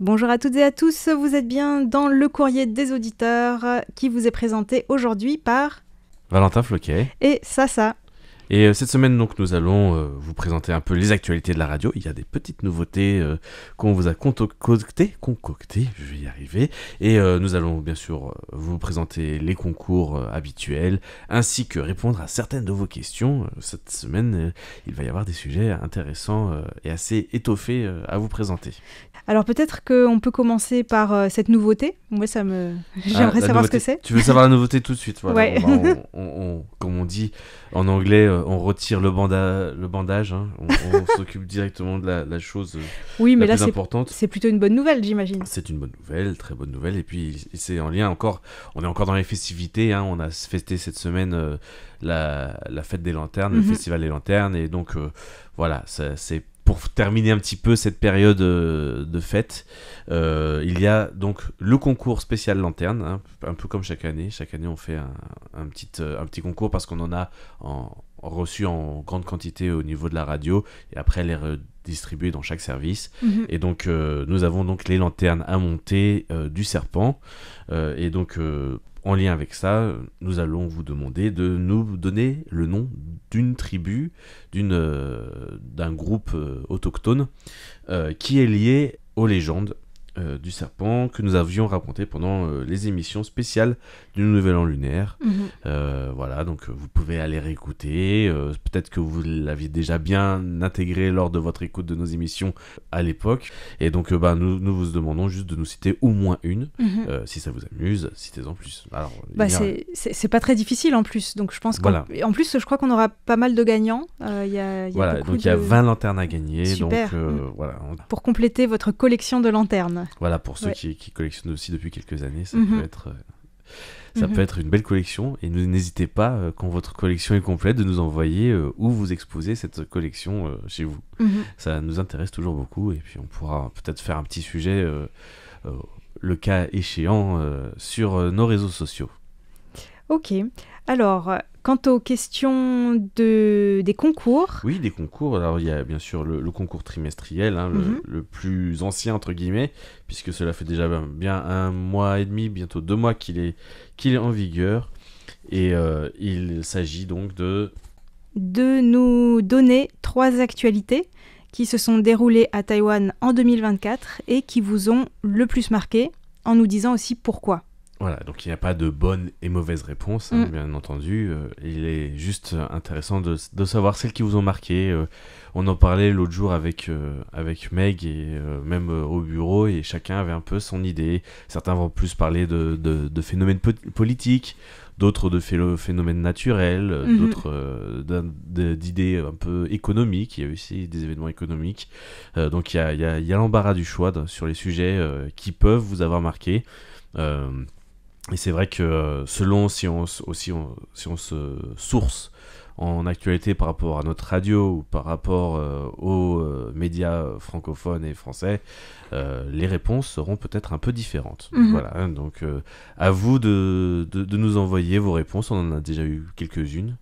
Bonjour à toutes et à tous, vous êtes bien dans le courrier des auditeurs qui vous est présenté aujourd'hui par Valentin Floquet et Sasa. Et cette semaine, donc, nous allons vous présenter un peu les actualités de la radio. Il y a des petites nouveautés qu'on vous a concoctées, je vais y arriver. Et nous allons bien sûr vous présenter les concours habituels, ainsi que répondre à certaines de vos questions. Cette semaine, il va y avoir des sujets intéressants et assez étoffés à vous présenter. Alors peut-être qu'on peut commencer par cette nouveauté. Moi, j'aimerais savoir ce que c'est. Tu veux savoir la nouveauté tout de suite, voilà. Ouais. Comme on dit en anglais, on retire le bandage, hein. On s'occupe directement de la chose oui, mais la là, plus importante. C'est plutôt une bonne nouvelle, j'imagine. C'est une bonne nouvelle, très bonne nouvelle. Et puis c'est en lien encore, on est encore dans les festivités, hein. On a fêté cette semaine la fête des lanternes, le festival des lanternes. Et donc voilà, c'est pour terminer un petit peu cette période de fête, il y a donc le concours spécial lanterne, hein, un peu comme chaque année. Chaque année, on fait un petit concours parce qu'on en a reçu en grande quantité au niveau de la radio et après les redistribuer dans chaque service. Et donc, nous avons donc les lanternes à monter du Serpent. Et donc, en lien avec ça, nous allons vous demander de nous donner le nom d'une tribu, d'un groupe autochtone qui est lié aux légendes du Serpent que nous avions raconté pendant les émissions spéciales du Nouvel An lunaire. Voilà, donc vous pouvez aller réécouter. Peut-être que vous l'aviez déjà bien intégré lors de votre écoute de nos émissions à l'époque. Et donc, nous vous demandons juste de nous citer au moins une. Si ça vous amuse, citez-en plus. Alors, c'est pas très difficile en plus. Donc je pense en plus, je crois qu'on aura pas mal de gagnants. Il y a donc il y a 20 lanternes à gagner. Super. Donc, voilà. Pour compléter votre collection de lanternes. Voilà, pour ceux qui collectionnent aussi depuis quelques années, ça peut être une belle collection. Et n'hésitez pas, quand votre collection est complète, de nous envoyer où vous exposez cette collection chez vous. Ça nous intéresse toujours beaucoup. Et puis on pourra peut-être faire un petit sujet, le cas échéant, sur nos réseaux sociaux. Ok. Alors, quant aux questions des concours... Oui, des concours. Alors, il y a bien sûr le concours trimestriel, hein, le plus ancien, entre guillemets, puisque cela fait déjà bien 1 mois et demi, bientôt 2 mois qu'il est en vigueur. Et il s'agit donc de nous donner 3 actualités qui se sont déroulées à Taïwan en 2024 et qui vous ont le plus marqué, en nous disant aussi pourquoi. Voilà, donc il n'y a pas de bonne et mauvaise réponse, hein, bien entendu. Il est juste intéressant de savoir celles qui vous ont marqué. On en parlait l'autre jour avec Meg et même au bureau, et chacun avait un peu son idée. Certains vont plus parler de phénomènes politiques, d'autres de phénomènes naturels, d'autres d'idées un peu économiques. Il y a aussi des événements économiques. Donc il y a l'embarras du choix sur les sujets qui peuvent vous avoir marqué. Et c'est vrai que selon si on se source en actualité par rapport à notre radio ou par rapport aux médias francophones et français, les réponses seront peut-être un peu différentes. Voilà, donc à vous de nous envoyer vos réponses. On en a déjà eu quelques-unes.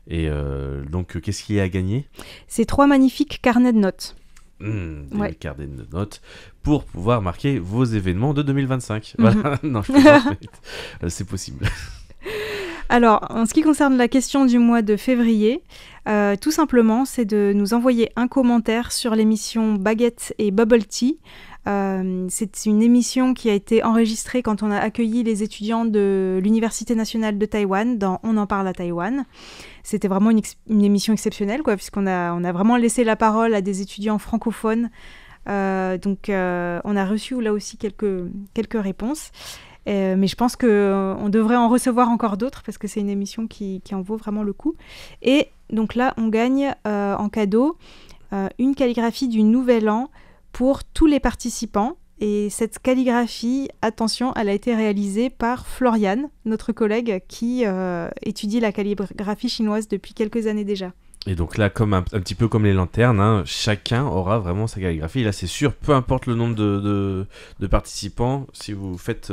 Et donc, qu'est-ce qu'il y a à gagner ? C'est 3 magnifiques carnets de notes. Des carnets de notes pour pouvoir marquer vos événements de 2025. Voilà. Non, je pense que c'est possible. Alors, en ce qui concerne la question du mois de février, tout simplement, c'est de nous envoyer un commentaire sur l'émission Baguette et Bubble Tea. C'est une émission qui a été enregistrée quand on a accueilli les étudiants de l'Université nationale de Taïwan dans On en parle à Taïwan. C'était vraiment une émission exceptionnelle, puisqu'on a vraiment laissé la parole à des étudiants francophones. Donc, on a reçu là aussi quelques réponses. Mais je pense qu'on devrait en recevoir encore d'autres, parce que c'est une émission qui en vaut vraiment le coup. Et donc là, on gagne en cadeau une calligraphie du Nouvel An pour tous les participants. Et cette calligraphie, attention, elle a été réalisée par Floriane, notre collègue qui étudie la calligraphie chinoise depuis quelques années déjà. Et donc là, comme un petit peu comme les lanternes, hein, chacun aura vraiment sa calligraphie. Et là, c'est sûr, peu importe le nombre de participants, si vous faites...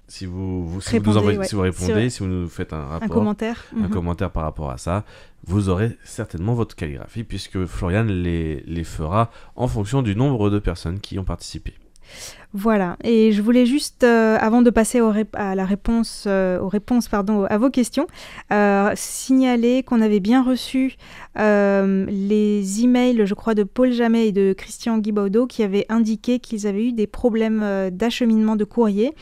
Si vous répondez, si vous nous faites un rapport, un commentaire par rapport à ça, vous aurez certainement votre calligraphie, puisque Floriane les fera en fonction du nombre de personnes qui ont participé. Voilà, et je voulais juste, avant de passer aux réponses à vos questions, signaler qu'on avait bien reçu les emails, je crois, de Paul Jamet et de Christian Guibaudo qui avaient indiqué qu'ils avaient eu des problèmes d'acheminement de courrier.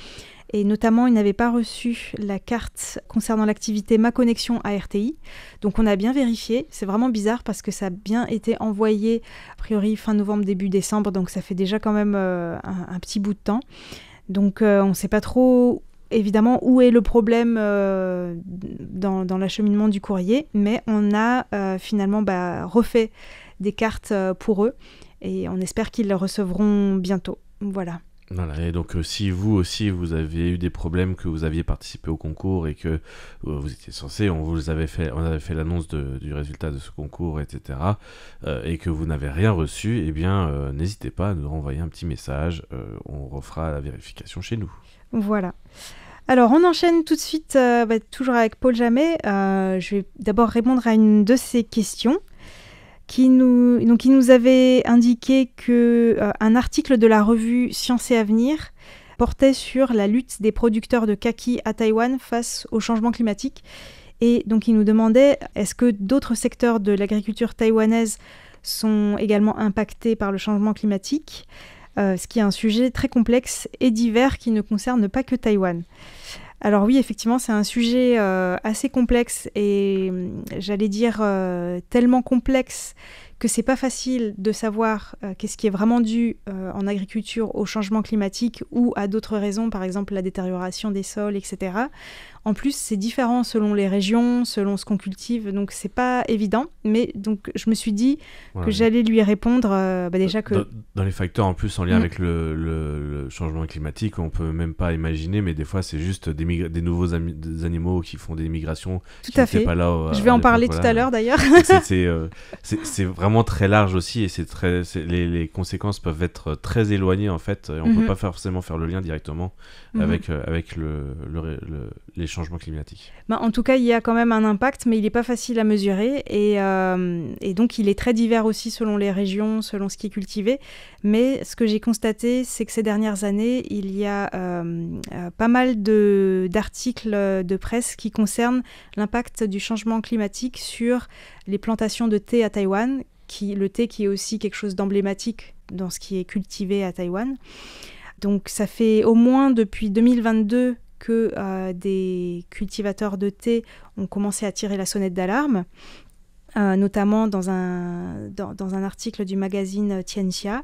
Et notamment, ils n'avaient pas reçu la carte concernant l'activité Ma Connexion à RTI. Donc on a bien vérifié. C'est vraiment bizarre parce que ça a bien été envoyé, a priori, fin novembre, début décembre. Donc ça fait déjà quand même un petit bout de temps. Donc on ne sait pas trop, évidemment, où est le problème dans l'acheminement du courrier. Mais on a finalement refait des cartes pour eux. Et on espère qu'ils les recevront bientôt. Voilà. Voilà, et donc si vous aussi vous avez eu des problèmes, que vous aviez participé au concours et que vous étiez censé, on avait fait l'annonce du résultat de ce concours, etc., et que vous n'avez rien reçu, eh bien n'hésitez pas à nous renvoyer un petit message, on refera la vérification chez nous. Voilà. Alors on enchaîne tout de suite, toujours avec Paul Jamet. Je vais d'abord répondre à une de ses questions. Qui nous avait indiqué qu'un article de la revue Science et Avenir portait sur la lutte des producteurs de kaki à Taïwan face au changement climatique. Et donc il nous demandait, est-ce que d'autres secteurs de l'agriculture taïwanaise sont également impactés par le changement climatique, ce qui est un sujet très complexe et divers qui ne concerne pas que Taïwan. Alors oui, effectivement, c'est un sujet assez complexe et j'allais dire tellement complexe que c'est pas facile de savoir qu'est-ce qui est vraiment dû en agriculture au changement climatique ou à d'autres raisons, par exemple la détérioration des sols, etc. En plus, c'est différent selon les régions, selon ce qu'on cultive, donc c'est pas évident. Mais donc je me suis dit que j'allais lui répondre déjà que... Dans les facteurs en plus en lien avec le changement climatique, on peut même pas imaginer, mais des fois c'est juste des nouveaux des animaux qui font des migrations. Tout à fait. Pas là, je vais en parler tout à l'heure d'ailleurs. c'est vraiment très large aussi, et les conséquences peuvent être très éloignées en fait. Et on peut pas forcément faire le lien directement avec les changements climatiques. En tout cas, il y a quand même un impact, mais il n'est pas facile à mesurer. Et donc, il est très divers aussi selon les régions, selon ce qui est cultivé. Mais ce que j'ai constaté, c'est que ces dernières années, il y a pas mal d'articles de presse qui concernent l'impact du changement climatique sur les plantations de thé à Taïwan. Le thé qui est aussi quelque chose d'emblématique dans ce qui est cultivé à Taïwan. Donc, ça fait au moins depuis 2022 que des cultivateurs de thé ont commencé à tirer la sonnette d'alarme, notamment dans un article du magazine Tianxia,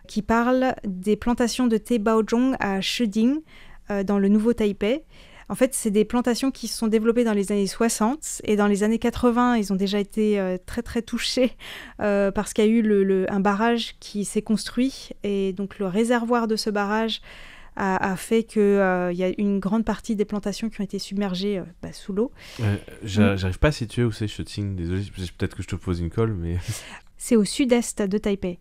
qui parle des plantations de thé Baozhong à Sheding, dans le nouveau Taipei. En fait, c'est des plantations qui se sont développées dans les années 60 et dans les années 80, ils ont déjà été très très touchés parce qu'il y a eu un barrage qui s'est construit et donc le réservoir de ce barrage a fait qu'il y a une grande partie des plantations qui ont été submergées sous l'eau. J'arrive pas à situer où c'est Sheding, désolé, peut-être que je te pose une colle, mais... C'est au sud-est de Taipei.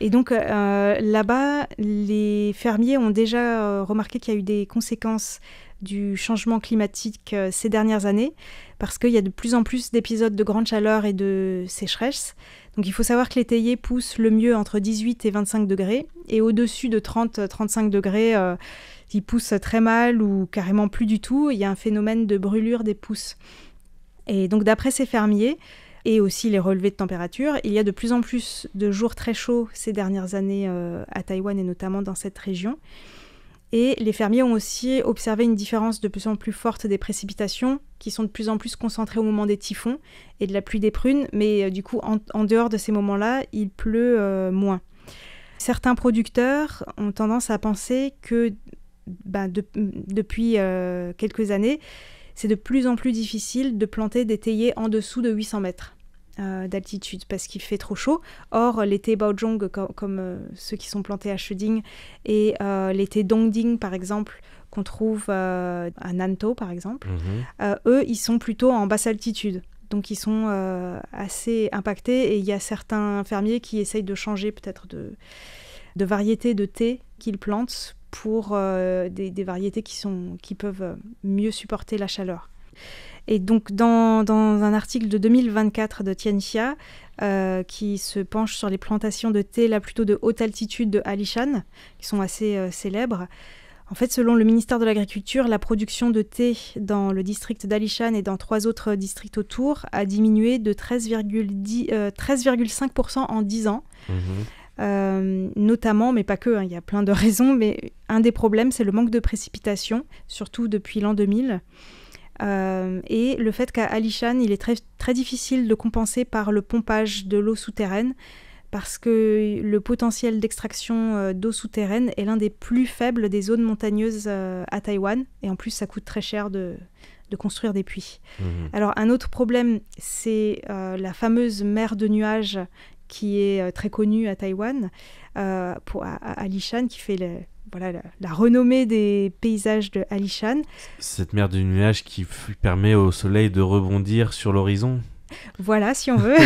Et donc là-bas, les fermiers ont déjà remarqué qu'il y a eu des conséquences du changement climatique ces dernières années, parce qu'il y a de plus en plus d'épisodes de grande chaleur et de sécheresse. Donc il faut savoir que les théiers poussent le mieux entre 18 et 25 degrés, et au-dessus de 30-35 degrés, ils poussent très mal ou carrément plus du tout. Il y a un phénomène de brûlure des pousses. Et donc d'après ces fermiers, et aussi les relevés de température, il y a de plus en plus de jours très chauds ces dernières années à Taïwan et notamment dans cette région. Et les fermiers ont aussi observé une différence de plus en plus forte des précipitations qui sont de plus en plus concentrées au moment des typhons et de la pluie des prunes, mais du coup en dehors de ces moments-là, il pleut moins. Certains producteurs ont tendance à penser que depuis quelques années, c'est de plus en plus difficile de planter des théiers en dessous de 800 mètres d'altitude parce qu'il fait trop chaud. Or, les thés Baozhong, comme ceux qui sont plantés à Sheding, et les thés Dongding, par exemple, qu'on trouve à Nantou, par exemple, eux, ils sont plutôt en basse altitude. Donc, ils sont assez impactés et il y a certains fermiers qui essayent de changer peut-être de variété de thé qu'ils plantent pour des variétés qui peuvent mieux supporter la chaleur. Et donc, dans un article de 2024 de Tianxia, qui se penche sur les plantations de thé, là plutôt de haute altitude de Alishan, qui sont assez célèbres. En fait, selon le ministère de l'Agriculture, la production de thé dans le district d'Alishan et dans 3 autres districts autour a diminué de 13,5% en 10 ans. Notamment, mais pas que, il y a plein de raisons, mais un des problèmes, c'est le manque de précipitations, surtout depuis l'an 2000. Et le fait qu'à Alishan, il est très, très difficile de compenser par le pompage de l'eau souterraine, parce que le potentiel d'extraction d'eau souterraine est l'un des plus faibles des zones montagneuses à Taïwan, et en plus ça coûte très cher de construire des puits. Alors un autre problème, c'est la fameuse mer de nuages qui est très connue à Taïwan, à Alishan, qui fait la renommée des paysages de Alishan. Cette mer de nuages qui permet au soleil de rebondir sur l'horizon. Voilà, si on veut.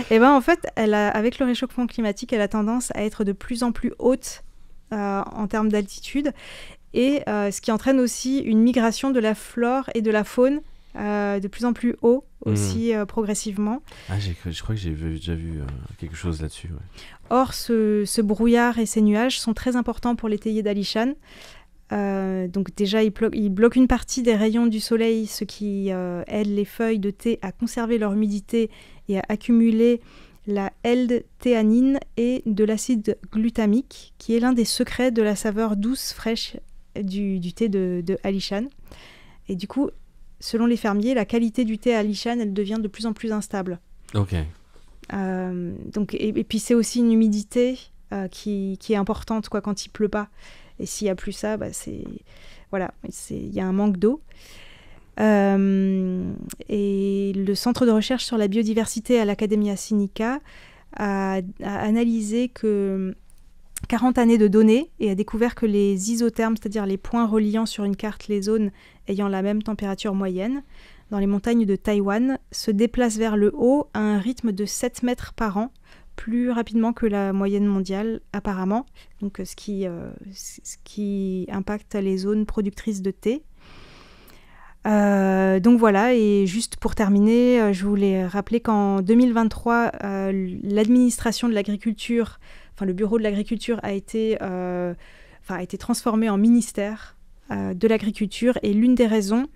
Et ben en fait, avec le réchauffement climatique, elle a tendance à être de plus en plus haute en termes d'altitude, et ce qui entraîne aussi une migration de la flore et de la faune de plus en plus haut aussi progressivement. Ah, je crois que j'ai déjà vu quelque chose là-dessus. Ouais. Or, ce brouillard et ces nuages sont très importants pour les théiers d'Alishan. Donc déjà, il bloque une partie des rayons du soleil, ce qui aide les feuilles de thé à conserver leur humidité et à accumuler la L-théanine et de l'acide glutamique, qui est l'un des secrets de la saveur douce, fraîche du thé de Alishan. Et du coup, selon les fermiers, la qualité du thé à Alishan, elle devient de plus en plus instable. Ok. Donc, et puis c'est aussi une humidité qui est importante quand il pleut pas. Et s'il n'y a plus ça, il y a un manque d'eau. Et le centre de recherche sur la biodiversité à l'Academia Sinica a analysé que 40 années de données et a découvert que les isothermes, c'est-à-dire les points reliant sur une carte les zones ayant la même température moyenne, dans les montagnes de Taïwan, se déplacent vers le haut à un rythme de 7 mètres par an, plus rapidement que la moyenne mondiale apparemment, donc ce qui impacte les zones productrices de thé. Donc voilà, et juste pour terminer, je voulais rappeler qu'en 2023, l'administration de l'agriculture, le bureau de l'agriculture a été transformé en ministère de l'agriculture, et l'une des raisons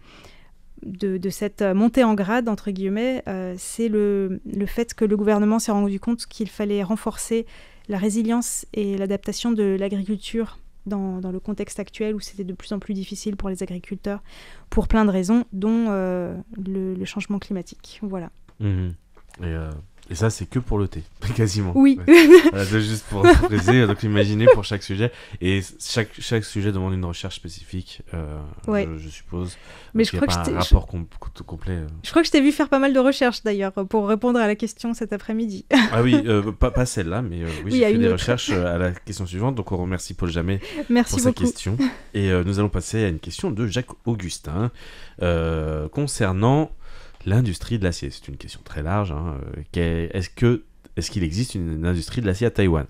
de cette montée en grade, entre guillemets, c'est le fait que le gouvernement s'est rendu compte qu'il fallait renforcer la résilience et l'adaptation de l'agriculture dans le contexte actuel où c'était de plus en plus difficile pour les agriculteurs pour plein de raisons, dont le changement climatique. Voilà. Et ça, c'est que pour le thé, quasiment. Oui. Ouais. Juste pour préciser, donc imaginez pour chaque sujet. Et chaque sujet demande une recherche spécifique, je suppose. Mais je crois que un rapport complet. Je crois que je t'ai vu faire pas mal de recherches, d'ailleurs, pour répondre à la question cet après-midi. Ah oui, pas celle-là, mais oui, j'ai fait des recherches à la question suivante. Donc on remercie Paul Jamet pour sa question. Et nous allons passer à une question de Jacques Augustin concernant l'industrie de l'acier. C'est une question très large. Est-ce qu'il existe une industrie de l'acier à Taïwan ?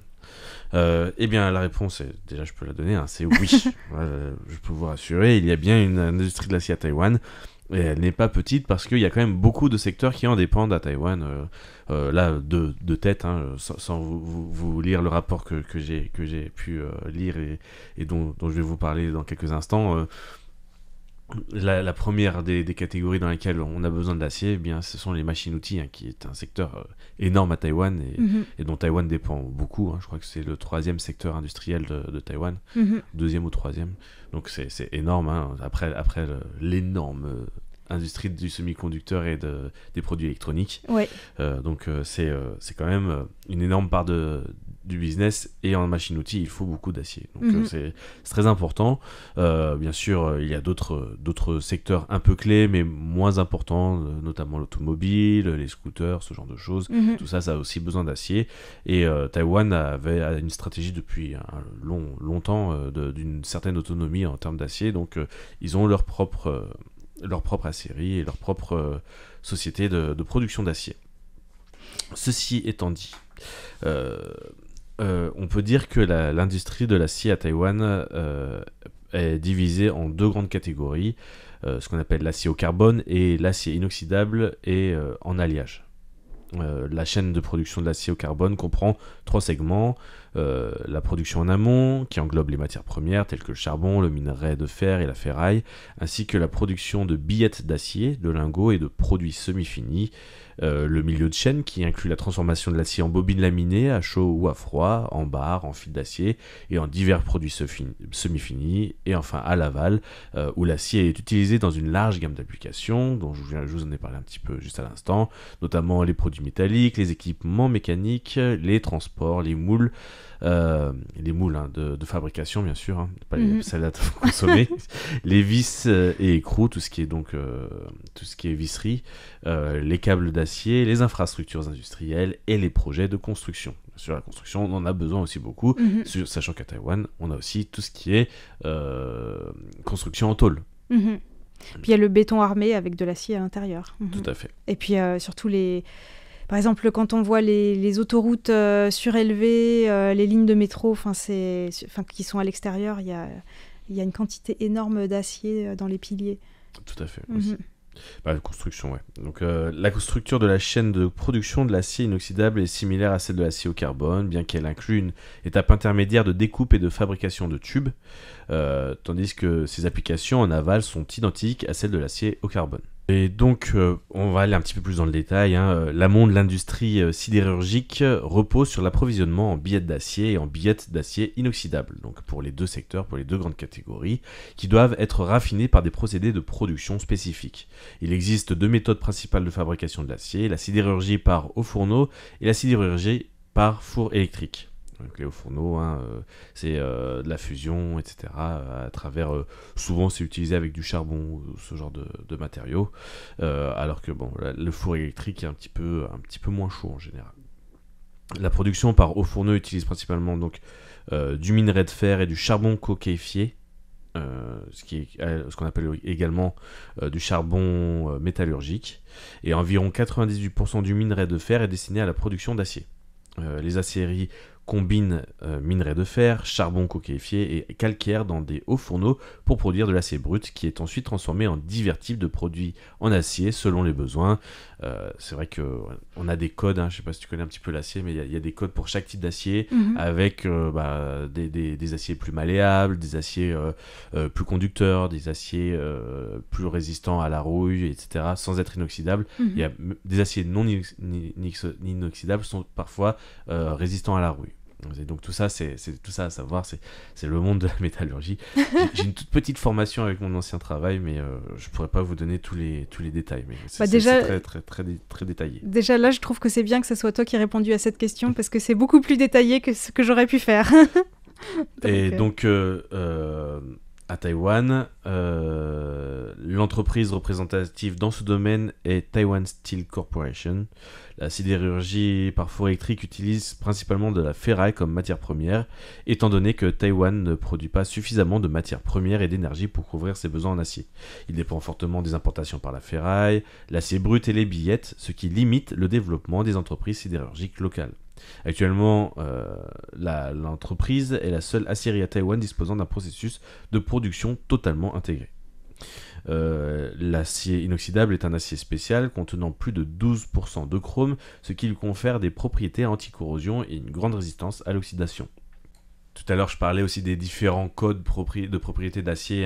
Eh bien, la réponse, déjà je peux la donner, c'est oui. Je peux vous rassurer, il y a bien une industrie de l'acier à Taïwan. Et elle n'est pas petite parce qu'il y a quand même beaucoup de secteurs qui en dépendent à Taïwan. Là, de tête, sans vous lire le rapport que j'ai pu lire et dont je vais vous parler dans quelques instants. La première des catégories dans lesquelles on a besoin de l'acier, eh bien, ce sont les machines-outils, qui est un secteur énorme à Taïwan et dont Taïwan dépend beaucoup. Je crois que c'est le 3e secteur industriel de Taïwan, 2e ou 3e. Donc c'est énorme. Après l'énorme industrie du semi-conducteur et des produits électroniques. Ouais. Donc c'est quand même une énorme part du business, et en machine-outil il faut beaucoup d'acier, donc c'est très important. Bien sûr, il y a d'autres secteurs un peu clés mais moins importants, notamment l'automobile, les scooters, ce genre de choses. Tout ça a aussi besoin d'acier, et Taïwan avait une stratégie depuis longtemps d'une certaine autonomie en termes d'acier, donc ils ont leur propre aciérie et leur propre société de production d'acier. Ceci étant dit, on peut dire que l'industrie de l'acier à Taïwan est divisé en 2 grandes catégories, ce qu'on appelle l'acier au carbone et l'acier inoxydable et en alliage. La chaîne de production de l'acier au carbone comprend 3 segments. La production en amont, qui englobe les matières premières telles que le charbon, le minerai de fer et la ferraille, ainsi que la production de billettes d'acier, de lingots et de produits semi-finis. Le milieu de chaîne, qui inclut la transformation de l'acier en bobines laminées, à chaud ou à froid, en barres, en fils d'acier et en divers produits semi-finis. Et enfin à l'aval, où l'acier est utilisé dans une large gamme d'applications, dont je vous en ai parlé un petit peu juste à l'instant, notamment les produits métalliques, les équipements mécaniques, les transports, les moules, de fabrication bien sûr, hein, pas les salades consommées, les vis et écrous, tout ce qui est visserie, les câbles d'acier, les infrastructures industrielles et les projets de construction. Bien sûr, la construction, on en a besoin aussi beaucoup, sachant qu'à Taïwan, on a aussi tout ce qui est construction en tôle. Puis il y a le béton armé avec de l'acier à l'intérieur. Tout à fait. Et puis surtout par exemple, quand on voit les autoroutes surélevées, les lignes de métro, qui sont à l'extérieur, il y a une quantité énorme d'acier dans les piliers. Tout à fait. Aussi. La construction, ouais. Donc, la structure de la chaîne de production de l'acier inoxydable est similaire à celle de l'acier au carbone, bien qu'elle inclue une étape intermédiaire de découpe et de fabrication de tubes, tandis que ces applications en aval sont identiques à celles de l'acier au carbone. Et donc, on va aller un petit peu plus dans le détail. L'amont de l'industrie sidérurgique repose sur l'approvisionnement en billettes d'acier et en billettes d'acier inoxydable. Donc, pour les 2 secteurs, pour les 2 grandes catégories, qui doivent être raffinés par des procédés de production spécifiques. Il existe 2 méthodes principales de fabrication de l'acier, la sidérurgie par haut fourneau et la sidérurgie par four électrique. Donc les hauts fourneaux, c'est de la fusion, etc. À travers, souvent c'est utilisé avec du charbon ou ce genre de matériaux, alors que le four électrique est un petit peu moins chaud en général. La production par haut fourneau utilise principalement donc du minerai de fer et du charbon coquéifié, ce qu'on appelle également du charbon métallurgique, et environ 98% du minerai de fer est destiné à la production d'acier. Les aciéries combinent minerai de fer, charbon coquéifié et calcaire dans des hauts fourneaux pour produire de l'acier brut qui est ensuite transformé en divers types de produits en acier selon les besoins. C'est vrai qu'on a des codes, je ne sais pas si tu connais un petit peu l'acier, mais il y a des codes pour chaque type d'acier, avec des aciers plus malléables, des aciers plus conducteurs, des aciers plus résistants à la rouille, etc., sans être inoxydables. Il y a des aciers non inoxydables sont parfois résistants à la rouille. Et donc tout ça, c'est tout ça à savoir, c'est le monde de la métallurgie. J'ai une toute petite formation avec mon ancien travail, mais je pourrais pas vous donner tous les détails, mais c'est très, très, très, très détaillé. Déjà là, je trouve que c'est bien que ce soit toi qui aies répondu à cette question, parce que c'est beaucoup plus détaillé que ce que j'aurais pu faire. Donc à Taïwan, l'entreprise représentative dans ce domaine est Taiwan Steel Corporation. La sidérurgie par four électrique utilise principalement de la ferraille comme matière première, étant donné que Taïwan ne produit pas suffisamment de matières premières et d'énergie pour couvrir ses besoins en acier. Il dépend fortement des importations par la ferraille, l'acier brut et les billettes, ce qui limite le développement des entreprises sidérurgiques locales. Actuellement, l'entreprise est la seule aciérie à Taïwan disposant d'un processus de production totalement intégré. L'acier inoxydable est un acier spécial contenant plus de 12% de chrome, ce qui lui confère des propriétés anti-corrosion et une grande résistance à l'oxydation. Tout à l'heure, je parlais aussi des différents codes de propriété d'acier,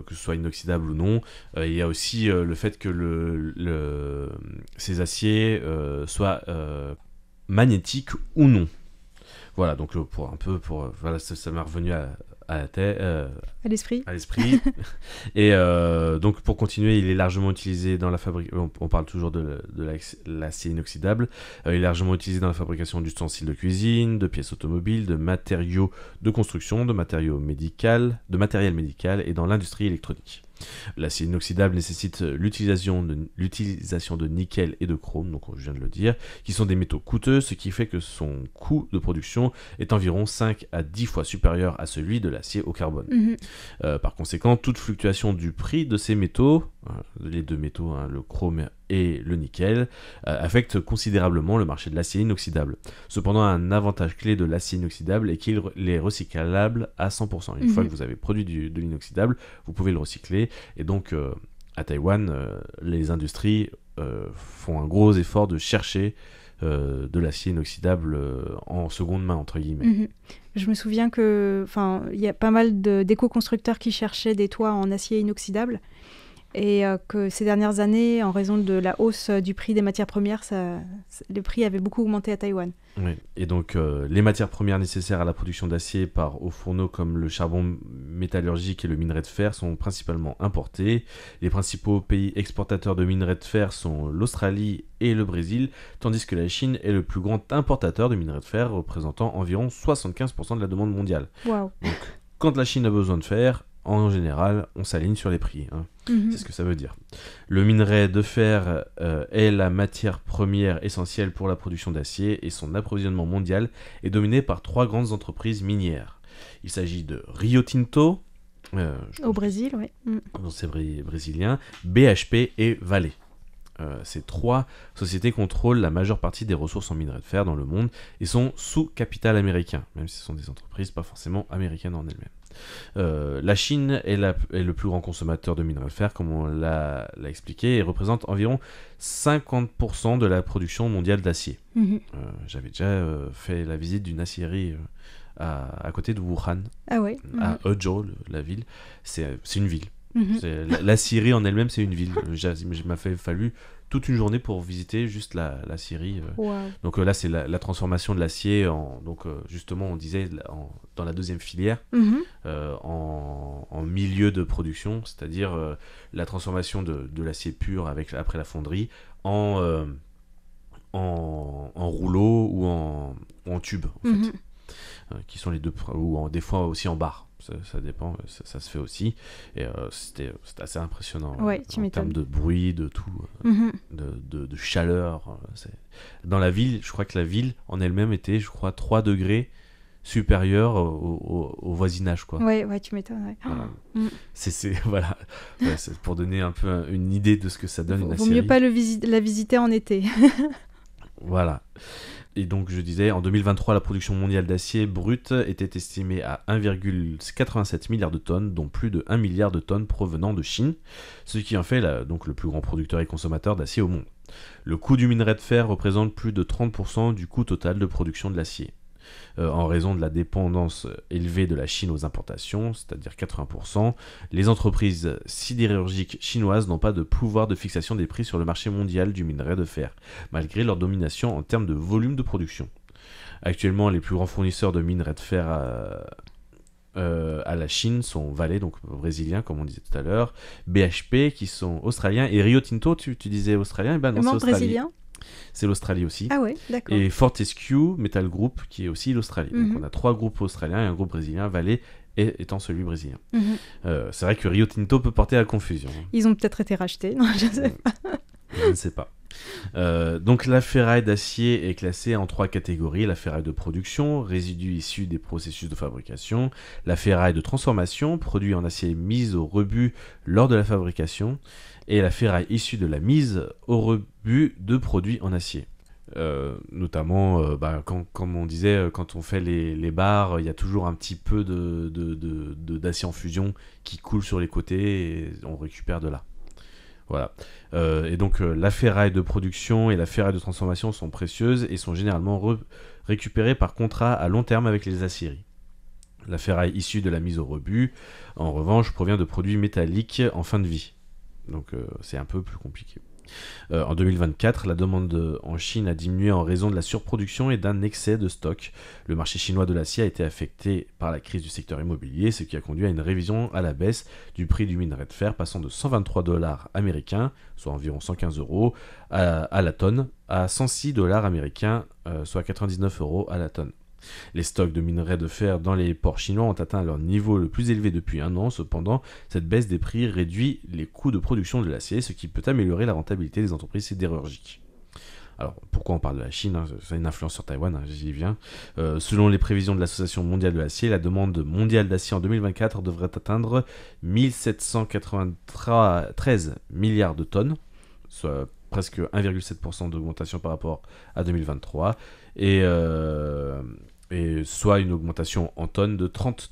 que ce soit inoxydable ou non. Il y a aussi le fait que ces aciers soient magnétiques ou non. Voilà, donc ça m'est revenu à l'esprit. Et donc pour continuer, il est largement utilisé dans la fabrication. On parle toujours de l'acier inoxydable. Il est largement utilisé dans la fabrication d'ustensiles de cuisine, de pièces automobiles, de matériaux de construction, de matériel médical et dans l'industrie électronique. L'acier inoxydable nécessite l'utilisation de nickel et de chrome, donc je viens de le dire, qui sont des métaux coûteux, ce qui fait que son coût de production est environ 5 à 10 fois supérieur à celui de l'acier au carbone. Par conséquent, toute fluctuation du prix de ces métaux, les deux métaux, le chrome et le nickel affectent considérablement le marché de l'acier inoxydable. Cependant, un avantage clé de l'acier inoxydable est qu'il est recyclable à 100%. Une fois que vous avez produit de l'inoxydable, vous pouvez le recycler. Et donc, à Taïwan, les industries font un gros effort de chercher de l'acier inoxydable en seconde main, entre guillemets. Je me souviens que, il y a pas mal d'éco-constructeurs qui cherchaient des toits en acier inoxydable. Et que ces dernières années, en raison de la hausse du prix des matières premières, le prix avait beaucoup augmenté à Taïwan. Oui. Et donc, les matières premières nécessaires à la production d'acier par hauts fourneaux comme le charbon métallurgique et le minerai de fer sont principalement importés. Les principaux pays exportateurs de minerai de fer sont l'Australie et le Brésil, tandis que la Chine est le plus grand importateur de minerai de fer, représentant environ 75% de la demande mondiale. Wow. Donc, quand la Chine a besoin de fer, en général, on s'aligne sur les prix. C'est ce que ça veut dire. Le minerai de fer est la matière première essentielle pour la production d'acier et son approvisionnement mondial est dominé par 3 grandes entreprises minières. Il s'agit de Rio Tinto, au Brésil, oui. C'est brésilien, BHP et Vale. Ces 3 sociétés contrôlent la majeure partie des ressources en minerai de fer dans le monde et sont sous capital américain, même si ce sont des entreprises pas forcément américaines en elles-mêmes. La Chine est le plus grand consommateur de minerai de fer, comme on l'a expliqué, et représente environ 50% de la production mondiale d'acier. J'avais déjà fait la visite d'une acierie à côté de Wuhan, à Hezhou, la ville. C'est une ville. L'acierie en elle-même, c'est une ville. Il m'a fallu toute une journée pour visiter juste la scierie. Donc là, c'est la transformation de l'acier. Donc justement, on disait dans la deuxième filière, en milieu de production, c'est-à-dire la transformation de l'acier pur après la fonderie en rouleau ou en tube, en fait. Qui sont les deux, ou des fois aussi en barre. Ça dépend, ça se fait aussi. Et c'était assez impressionnant en termes de bruit, de tout, de chaleur. Dans la ville, je crois que la ville en elle-même était, 3 degrés supérieur au voisinage, quoi. Ouais, tu m'étonnes. Voilà. Voilà. C'est pour donner un peu une idée de ce que ça donne une acierie. Vaut mieux pas la visiter en été. Voilà. Et donc, je disais, en 2023, la production mondiale d'acier brut était estimée à 1,87 milliard de tonnes, dont plus de 1 milliard de tonnes provenant de Chine, ce qui en fait donc le plus grand producteur et consommateur d'acier au monde. Le coût du minerai de fer représente plus de 30% du coût total de production de l'acier. En raison de la dépendance élevée de la Chine aux importations, c'est-à-dire 80%, les entreprises sidérurgiques chinoises n'ont pas de pouvoir de fixation des prix sur le marché mondial du minerai de fer, malgré leur domination en termes de volume de production. Actuellement, les plus grands fournisseurs de minerai de fer à la Chine sont Vale, donc brésilien comme on disait tout à l'heure, BHP qui sont australiens, et Rio Tinto, tu disais australien, et ben non, c'est australien. Brésilien. C'est l'Australie aussi. Ah ouais, d'accord. Et Fortescue Metal Group, qui est aussi l'Australie. Donc on a 3 groupes australiens et un groupe brésilien, Vale étant celui brésilien. C'est vrai que Rio Tinto peut porter à confusion. Ils ont peut-être été rachetés, non, je ne sais pas. Je ne sais pas. Donc la ferraille d'acier est classée en 3 catégories: la ferraille de production, résidus issus des processus de fabrication; la ferraille de transformation, produit en acier mis au rebut lors de la fabrication; et la ferraille issue de la mise au rebut de produits en acier. Notamment, comme on disait, quand on fait les barres, il y a toujours un petit peu d'acier en fusion qui coule sur les côtés et on récupère de là. Voilà. Et donc la ferraille de production et la ferraille de transformation sont précieuses et sont généralement récupérées par contrat à long terme avec les acieries. La ferraille issue de la mise au rebut, en revanche, provient de produits métalliques en fin de vie. Donc c'est un peu plus compliqué. En 2024, la demande en Chine a diminué en raison de la surproduction et d'un excès de stock. Le marché chinois de l'acier a été affecté par la crise du secteur immobilier, ce qui a conduit à une révision à la baisse du prix du minerai de fer, passant de 123 $ américains, soit environ 115 € à la tonne, à 106 $ américains, soit 99 € à la tonne. Les stocks de minerai de fer dans les ports chinois ont atteint leur niveau le plus élevé depuis un an. Cependant, cette baisse des prix réduit les coûts de production de l'acier, ce qui peut améliorer la rentabilité des entreprises sidérurgiques. Alors, pourquoi on parle de la Chine, ça a une influence sur Taïwan, j'y viens. Selon les prévisions de l'Association mondiale de l'acier, la demande mondiale d'acier en 2024 devrait atteindre 1793 milliards de tonnes, soit presque 1,7% d'augmentation par rapport à 2023, et soit une augmentation en tonnes de 30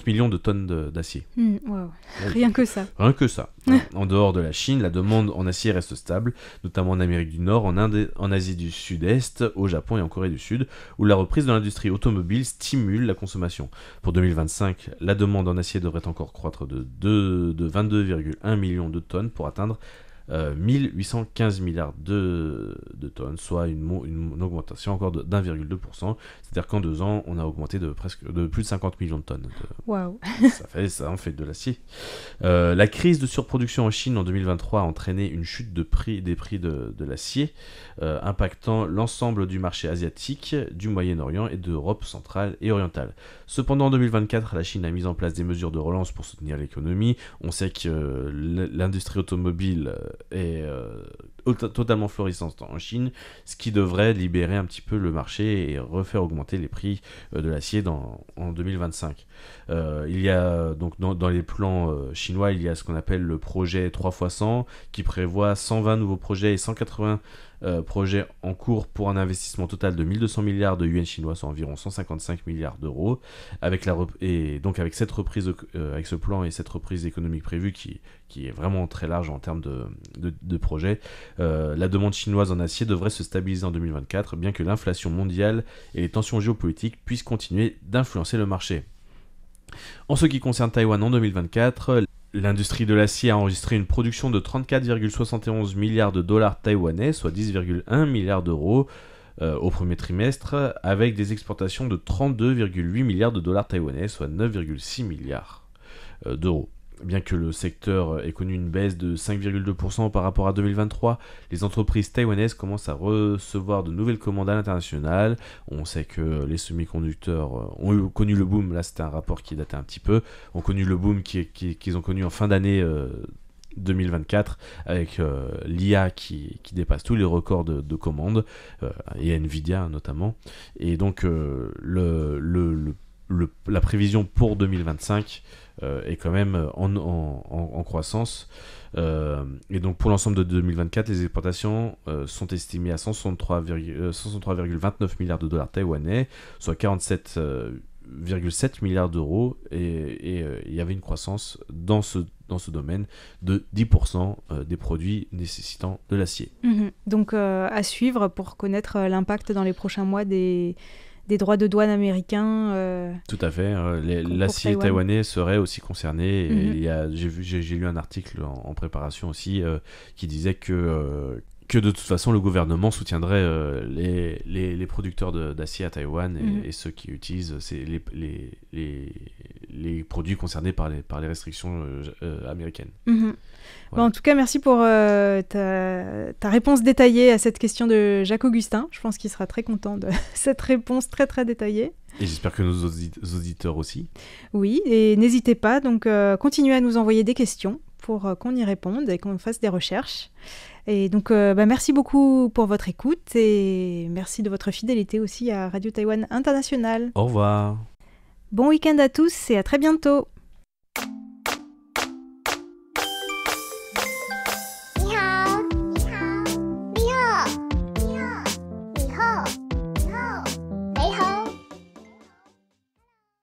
millions de tonnes d'acier. Wow. Rien que ça. Rien que ça. En dehors de la Chine, la demande en acier reste stable, notamment en Amérique du Nord, en Inde, en Asie du Sud-Est, au Japon et en Corée du Sud, où la reprise de l'industrie automobile stimule la consommation. Pour 2025, la demande en acier devrait encore croître de 22,1 millions de tonnes pour atteindre 1815 milliards de tonnes, soit une augmentation encore d'1,2%. C'est-à-dire qu'en 2 ans, on a augmenté de plus de 50 millions de tonnes. Waouh. Ça en fait de l'acier. La crise de surproduction en Chine en 2023 a entraîné une chute des prix de l'acier, impactant l'ensemble du marché asiatique, du Moyen-Orient et d'Europe centrale et orientale. Cependant, en 2024, la Chine a mis en place des mesures de relance pour soutenir l'économie. On sait que l'industrie automobile est totalement florissante en Chine, ce qui devrait libérer un petit peu le marché et refaire augmenter les prix de l'acier en 2025. Il y a donc dans les plans chinois, il y a ce qu'on appelle le projet 3x100 qui prévoit 120 nouveaux projets et 180 projets en cours pour un investissement total de 1200 milliards de yuans chinois, soit environ 155 milliards d'euros. Avec cette reprise, avec ce plan et cette reprise économique prévue qui est vraiment très large en termes de projets, la demande chinoise en acier devrait se stabiliser en 2024, bien que l'inflation mondiale et les tensions géopolitiques puissent continuer d'influencer le marché. En ce qui concerne Taïwan en 2024, l'industrie de l'acier a enregistré une production de 34,71 milliards de dollars taïwanais, soit 10,1 milliards d'euros au premier trimestre, avec des exportations de 32,8 milliards de dollars taïwanais, soit 9,6 milliards d'euros. Bien que le secteur ait connu une baisse de 5,2% par rapport à 2023, les entreprises taïwanaises commencent à recevoir de nouvelles commandes à l'international. On sait que les semi-conducteurs ont connu le boom, là c'était un rapport qui datait un petit peu, ont connu le boom qu'ils ont connu en fin d'année 2024 avec l'IA qui dépasse tous les records de commandes, et Nvidia notamment. Et donc la prévision pour 2025 est quand même en croissance. Et donc pour l'ensemble de 2024, les exportations sont estimées à 163,29 milliards de dollars taïwanais, soit 47,7 milliards d'euros, et il y avait une croissance dans ce domaine de 10% des produits nécessitant de l'acier. Donc à suivre pour connaître l'impact dans les prochains mois des droits de douane américains. Tout à fait. L'acier taïwanais serait aussi concerné. Et j'ai lu un article en préparation aussi qui disait que de toute façon le gouvernement soutiendrait les producteurs d'acier à Taïwan et ceux qui utilisent les produits concernés par les restrictions américaines. Voilà. En tout cas, merci pour ta réponse détaillée à cette question de Jacques Augustin. Je pense qu'il sera très content de cette réponse très très détaillée. Et j'espère que nos auditeurs aussi. Oui, et n'hésitez pas, donc continuez à nous envoyer des questions pour qu'on y réponde et qu'on fasse des recherches. Et donc, merci beaucoup pour votre écoute et merci de votre fidélité aussi à Radio Taïwan International. Au revoir. Bon week-end à tous et à très bientôt.